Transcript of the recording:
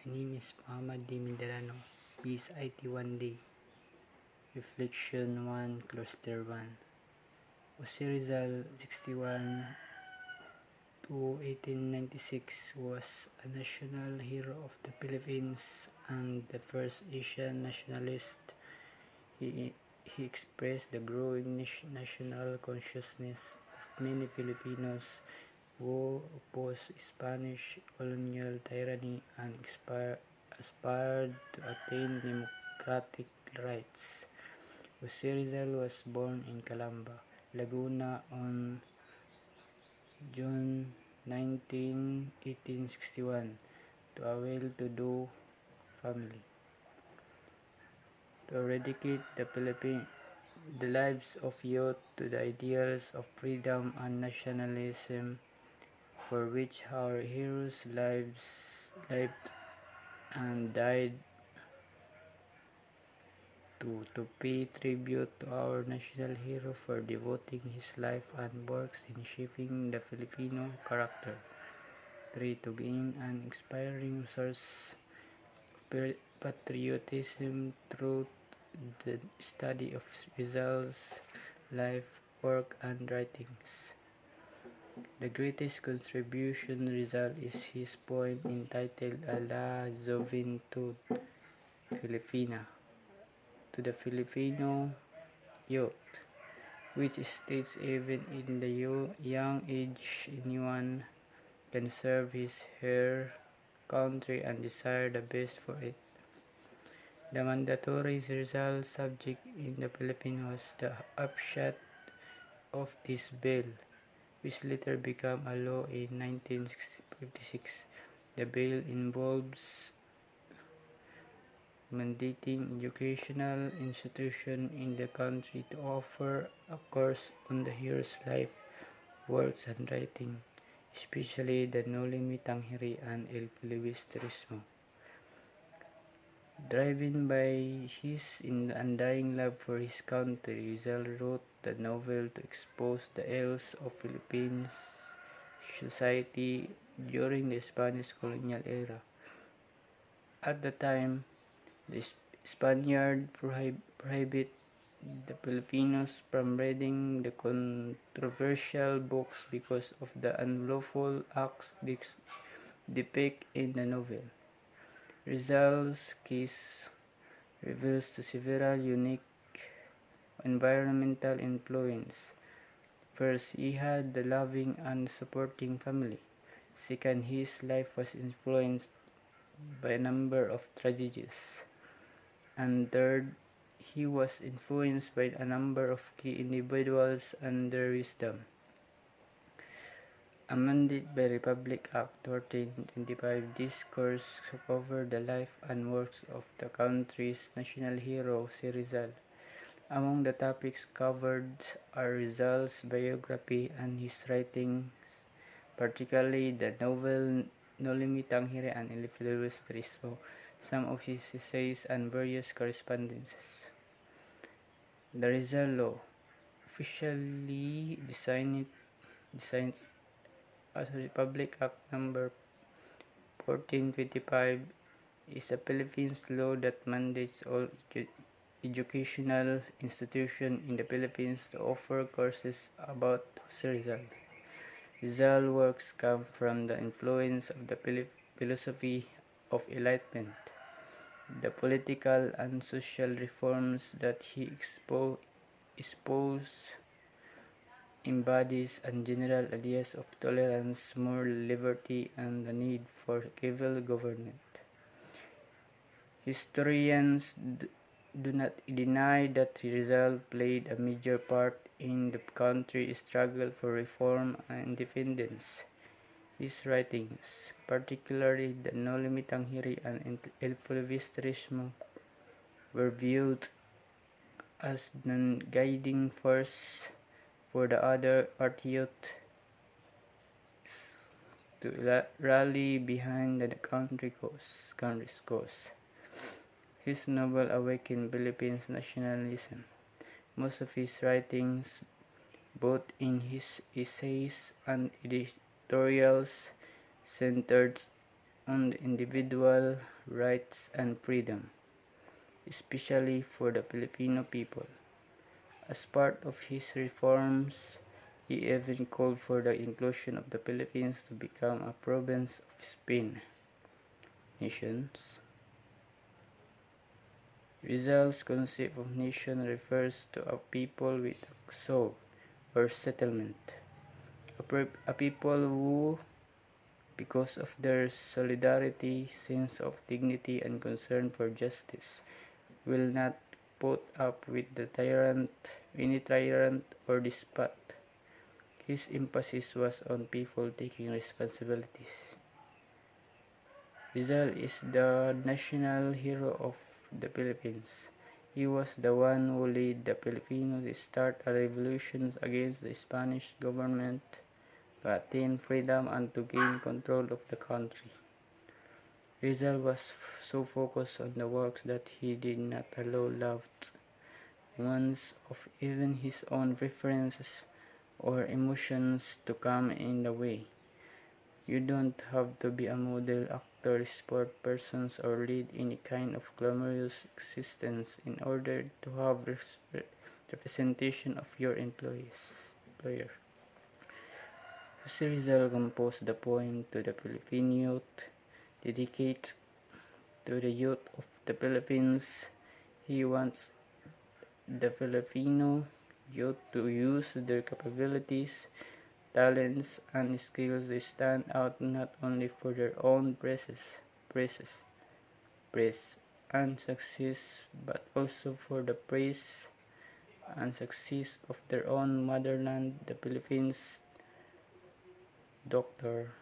My name is Mohammad Mindalano, BSIT1D, Reflection 1, Cluster 1. Jose Rizal, 61 to 1896, was a national hero of the Philippines and the first Asian nationalist. He expressed the growing national consciousness of many Filipinos who opposed Spanish colonial tyranny and aspired to attain democratic rights. Jose Rizal was born in Calamba, Laguna on June 19, 1861, to a well-to-do family. To eradicate the lives of youth to the ideals of freedom and nationalism for which our heroes lived and died, to pay tribute to our national hero for devoting his life and works in shaping the Filipino character. 3. To gain an inspiring source of patriotism through the study of Rizal's life, work, and writings. The greatest contribution Rizal is his poem entitled A la Juventud Filipina, to the Filipino youth, which states even in the young age anyone can serve his her country and desire the best for it. The mandatory Rizal subject in the Philippines was the upshot of this bill, which later became a law in 1956. The bill involves mandating educational institutions in the country to offer a course on the hero's life, works, and writing, especially the No Limit Tanghiri and El Filibusterismo. Driven by his undying love for his country, Rizal wrote the novel to expose the ills of Philippine society during the Spanish colonial era. At the time, the Spaniards prohibited the Filipinos from reading the controversial books because of the unlawful acts depicted in the novel. Rizal's case reveals several unique environmental influences. First, he had a loving and supporting family. Second, his life was influenced by a number of tragedies. And third, he was influenced by a number of key individuals and their wisdom. Amended by Republic Act 1425, this course covered the life and works of the country's national hero, Jose Rizal. Among the topics covered are Rizal's biography and his writings, particularly the novel No Limit Tanghiri and El Filibusterismo, some of his essays, and various correspondences. The Rizal Law, officially designed as Republic Act No. 1425, is a Philippines law that mandates all educational institutions in the Philippines to offer courses about Jose Rizal. Rizal's works come from the influence of the philosophy of enlightenment, the political and social reforms that he espoused embodies and general ideas of tolerance, moral liberty, and the need for civil government. Historians do not deny that Rizal played a major part in the country's struggle for reform and independence. His writings, particularly the No Limit Tanghiri and El Filibusterismo, were viewed as the guiding force for the other patriots to rally behind the country's cause. His novel awakened Philippine nationalism. Most of his writings, both in his essays and editorials, centered on individual rights and freedom, especially for the Filipino people. As part of his reforms, he even called for the inclusion of the Philippines to become a province of Spain. Nations. Rizal's concept of nation refers to a people with a soul or settlement, a people who, because of their solidarity, sense of dignity, and concern for justice, will not put up with any tyrant or despot. His emphasis was on people taking responsibilities. Rizal is the national hero of the Philippines. He was the one who led the Filipinos to start a revolution against the Spanish government, to attain freedom and to gain control of the country. Rizal was so focused on the works that he did not allow loved ones of even his own preferences or emotions to come in the way. You don't have to be a model actor, sport person, or lead any kind of glamorous existence in order to have representation of your employer. Jose Rizal composed the poem to the Philippine youth, dedicated to the youth of the Philippines. He wants the Filipino youth to use their capabilities, talents, and skills to stand out not only for their own praise and success, but also for the praise and success of their own motherland, the Philippines. Dr.